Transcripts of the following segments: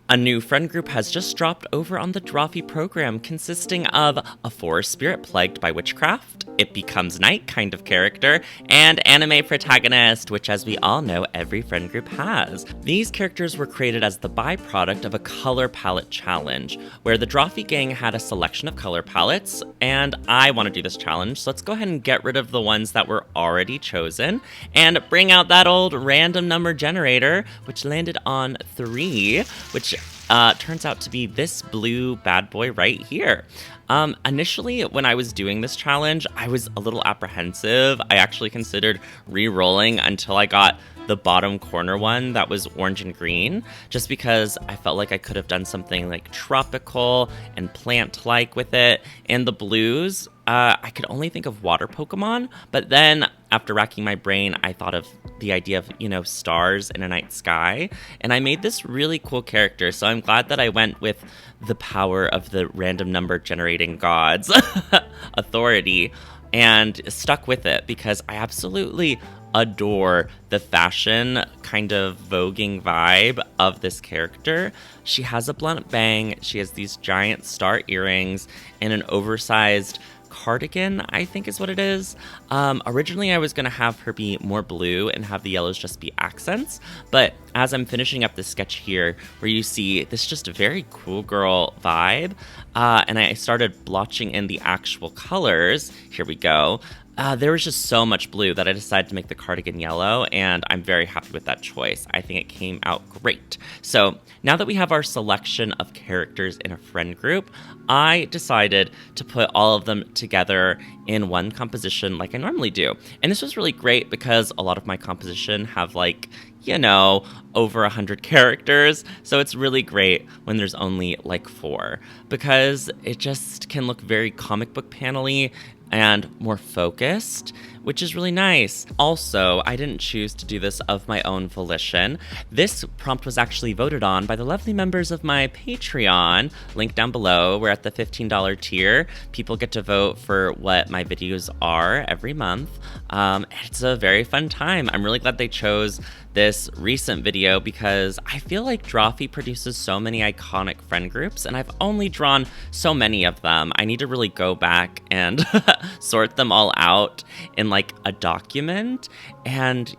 A new friend group has just dropped over on the Drawfee program, consisting of a forest spirit plagued by witchcraft, it becomes night kind of character, and anime protagonist, which as we all know, every friend group has. These characters were created as the byproduct of a color palette challenge, where the Drawfee gang had a selection of color palettes, and I want to do this challenge, so let's go ahead and get rid of the ones that were already chosen, and bring out that old random number generator, which landed on 3, which turns out to be this blue bad boy right here. Initially, when I was doing this challenge, I was a little apprehensive. I actually considered re-rolling until I got the bottom corner one that was orange and green, just because I felt like I could have done something like tropical and plant-like with it. And the blues, I could only think of water Pokemon, but then after racking my brain, I thought of the idea of, stars in a night sky, and I made this really cool character, so I'm glad that I went with the power of the random number generating gods authority and stuck with it, because I absolutely adore the fashion kind of voguing vibe of this character. She has a blunt bang, she has these giant star earrings, and an oversized cardigan, I think is what it is. Originally, I was going to have her be more blue and have the yellows just be accents, but as I'm finishing up this sketch here, where you see this just a very cool girl vibe, and I started blotching in the actual colors, here we go. There was just so much blue that I decided to make the cardigan yellow, and I'm very happy with that choice. I think it came out great. So now that we have our selection of characters in a friend group, I decided to put all of them together in one composition like I normally do. And this was really great because a lot of my composition have over 100 characters, so it's really great when there's only like 4, because it just can look very comic book panel-y and more focused, which is really nice. Also, I didn't choose to do this of my own volition. This prompt was actually voted on by the lovely members of my Patreon, link down below. We're at the $15 tier. People get to vote for what my videos are every month. It's a very fun time. I'm really glad they chose this recent video because I feel like Drawfee produces so many iconic friend groups, and I've only drawn so many of them. I need to really go back and sort them all out in like a document, and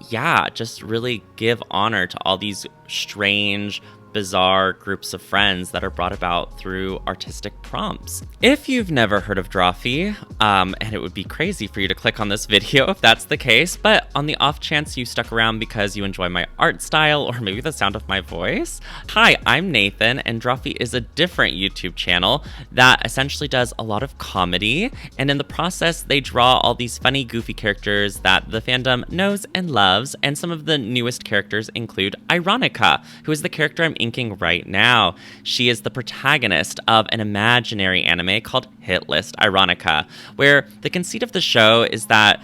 just really give honor to all these strange, bizarre groups of friends that are brought about through artistic prompts. If you've never heard of Drawfee, and it would be crazy for you to click on this video if that's the case, but on the off chance you stuck around because you enjoy my art style or maybe the sound of my voice, hi, I'm Nathan, and Drawfee is a different YouTube channel that essentially does a lot of comedy, and in the process they draw all these funny, goofy characters that the fandom knows and loves, and some of the newest characters include Ironica, who is the character I'm inking right now. She is the protagonist of an imaginary anime called Hit List Ironica, where the conceit of the show is that,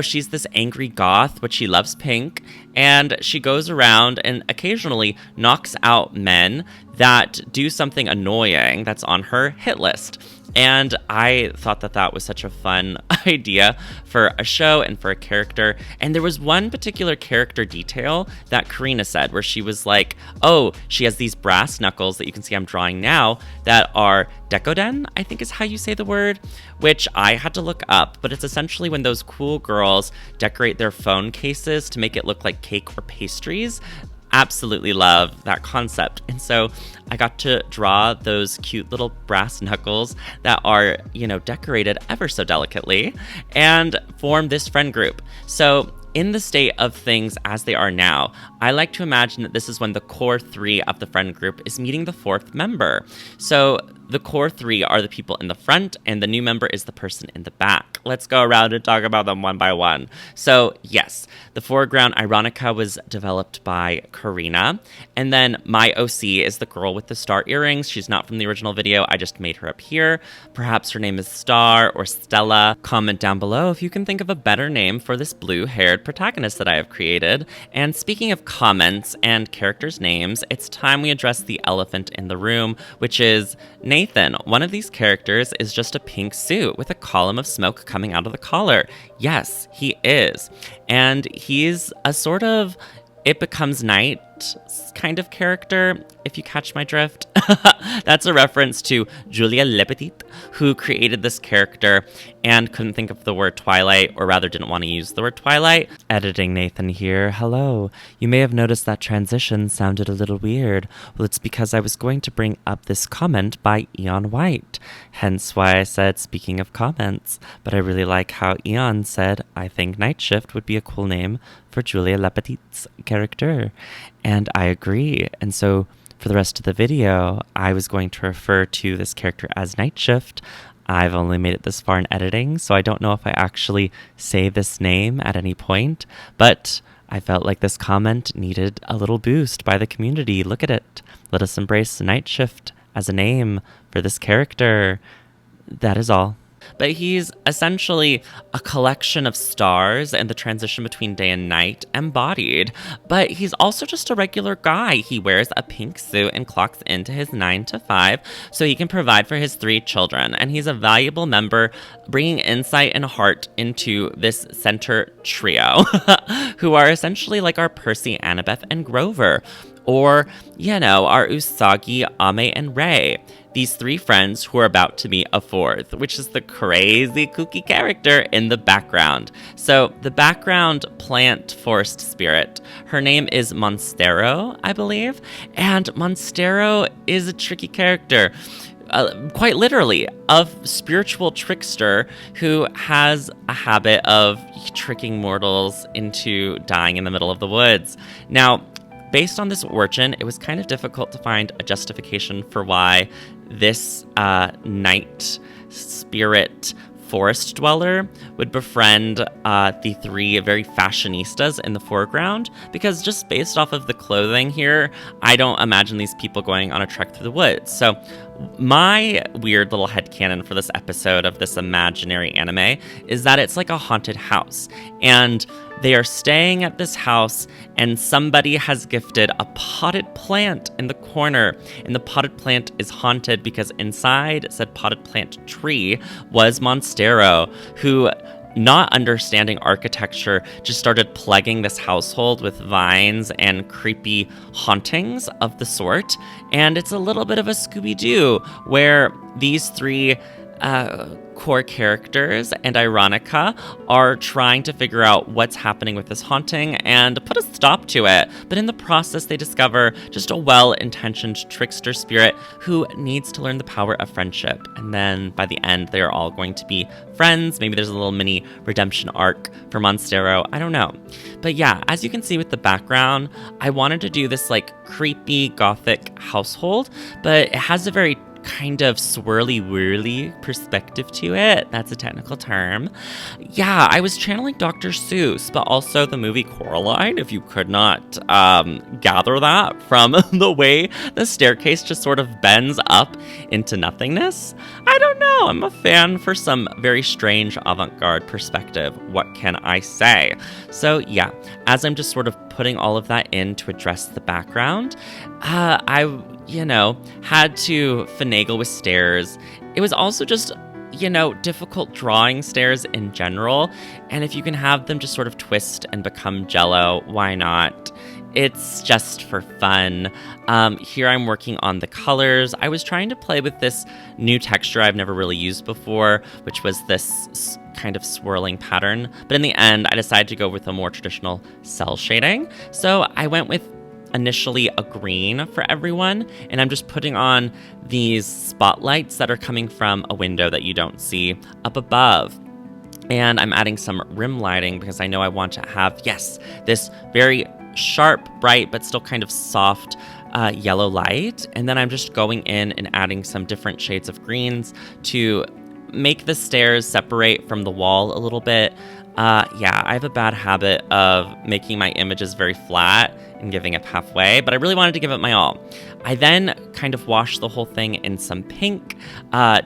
she's this angry goth, but she loves pink, and she goes around and occasionally knocks out men that do something annoying that's on her hit list. And I thought that that was such a fun idea for a show and for a character. And there was one particular character detail that Karina said, where she was like, oh, she has these brass knuckles that you can see I'm drawing now that are decoden, I think is how you say the word, which I had to look up. But it's essentially when those cool girls decorate their phone cases to make it look like cake or pastries. Absolutely love that concept. And so I got to draw those cute little brass knuckles that are, decorated ever so delicately and form this friend group. So in the state of things as they are now, I like to imagine that this is when the core 3 of the friend group is meeting the 4th member. So the core 3 are the people in the front, and the new member is the person in the back. Let's go around and talk about them one by one. So yes, the foreground Ironica was developed by Karina, and then my OC is the girl with the star earrings. She's not from the original video, I just made her up here. Perhaps her name is Star or Stella. Comment down below if you can think of a better name for this blue-haired protagonist that I have created. And speaking of comments and characters' names, it's time we address the elephant in the room, which is Nathan. One of these characters is just a pink suit with a column of smoke coming out of the collar. Yes, he is. And he's a sort of It Becomes Night kind of character, if you catch my drift. That's a reference to Julia Lepetit, who created this character and couldn't think of the word Twilight, or rather didn't want to use the word Twilight. Editing Nathan here. Hello. You may have noticed that transition sounded a little weird. Well, it's because I was going to bring up this comment by Eon White. Hence why I said, speaking of comments. But I really like how Eon said, I think Night Shift would be a cool name for Julia Lepetit's character. And I agree. And so for the rest of the video, I was going to refer to this character as Night Shift. I've only made it this far in editing, so I don't know if I actually say this name at any point, but I felt like this comment needed a little boost by the community. Look at it. Let us embrace Night Shift as a name for this character. That is all. But he's essentially a collection of stars and the transition between day and night embodied. But he's also just a regular guy. He wears a pink suit and clocks into his 9 to 5 so he can provide for his 3 children. And he's a valuable member, bringing insight and heart into this center trio, who are essentially like our Percy, Annabeth, and Grover. Or, you know, our Usagi, Ame, and Rei. These 3 friends who are about to meet a 4th, which is the crazy kooky character in the background. So the background plant forest spirit, her name is Monstero, I believe. And Monstero is a tricky character. Quite literally, of spiritual trickster who has a habit of tricking mortals into dying in the middle of the woods. Now, based on this origin, it was kind of difficult to find a justification for why this night spirit forest dweller would befriend the 3 very fashionistas in the foreground, because just based off of the clothing here, I don't imagine these people going on a trek through the woods. So my weird little headcanon for this episode of this imaginary anime is that it's like a haunted house, and they are staying at this house, and somebody has gifted a potted plant in the corner, and the potted plant is haunted because inside said potted plant tree was Monstero, who, not understanding architecture, just started plaguing this household with vines and creepy hauntings of the sort. And it's a little bit of a Scooby-Doo, where these 3 core characters and Ironica are trying to figure out what's happening with this haunting and put a stop to it. But in the process, they discover just a well-intentioned trickster spirit who needs to learn the power of friendship. And then by the end, they're all going to be friends. Maybe there's a little mini redemption arc for Monstero. I don't know. But yeah, as you can see with the background, I wanted to do this like creepy gothic household, but it has a very kind of swirly-whirly perspective to it. That's a technical term. Yeah, I was channeling Dr. Seuss, but also the movie Coraline, if you could not gather that from the way the staircase just sort of bends up into nothingness. I don't know. I'm a fan for some very strange avant-garde perspective. What can I say? So yeah, as I'm just sort of putting all of that in to address the background, I had to finagle with stairs. It was also just, difficult drawing stairs in general. And if you can have them just sort of twist and become jello, why not? It's just for fun. Here I'm working on the colors. I was trying to play with this new texture I've never really used before, which was this kind of swirling pattern. But in the end, I decided to go with a more traditional cell shading. So I went with initially a green for everyone, and I'm just putting on these spotlights that are coming from a window that you don't see up above. And I'm adding some rim lighting because I know I want to have, this very sharp, bright, but still kind of soft yellow light. And then I'm just going in and adding some different shades of greens to make the stairs separate from the wall a little bit. I have a bad habit of making my images very flat and giving up halfway, but I really wanted to give it my all. I then kind of washed the whole thing in some pink,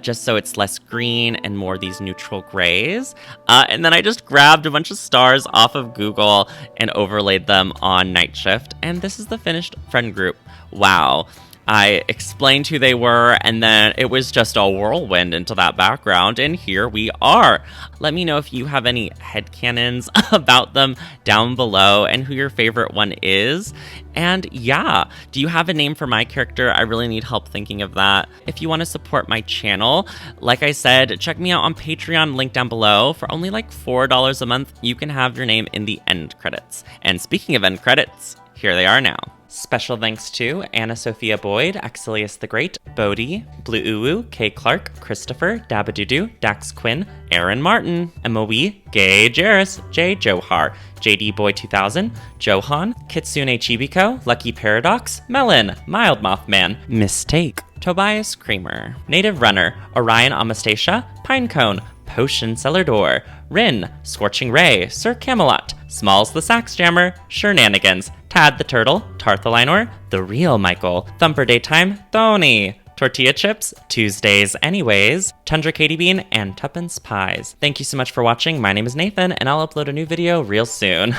just so it's less green and more these neutral grays. And then I just grabbed a bunch of stars off of Google and overlaid them on Night Shift. And this is the finished friend group. Wow. I explained who they were, and then it was just a whirlwind into that background, and here we are. Let me know if you have any headcanons about them down below and who your favorite one is. And yeah, do you have a name for my character? I really need help thinking of that. If you want to support my channel, like I said, check me out on Patreon, link down below. For only like $4 a month, you can have your name in the end credits. And speaking of end credits, here they are now. Special thanks to Anna Sophia Boyd, Axelius the Great, Bodhi, Blue Uwu, Kay Clark, Christopher, Dabadoodoo, Dax Quinn, Aaron Martin, Emma Wee, Gay Jarris, Jay Johar, JD Boy 2000, Johan, Kitsune Chibiko, Lucky Paradox, Melon, Mild Mothman, Mistake, Tobias Kramer, Native Runner, Orion Amastasia, Pinecone, Potion Cellar Door, Rin, Scorching Ray, Sir Camelot, Smalls the Sax Jammer, Shenanigans, Tad the Turtle, Tarthalinor, The Real Michael, Thumper Daytime, Thony, Tortilla Chips, Tuesdays Anyways, Tundra Katie Bean, and Tuppence Pies. Thank you so much for watching. My name is Nathan, and I'll upload a new video real soon.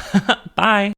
Bye!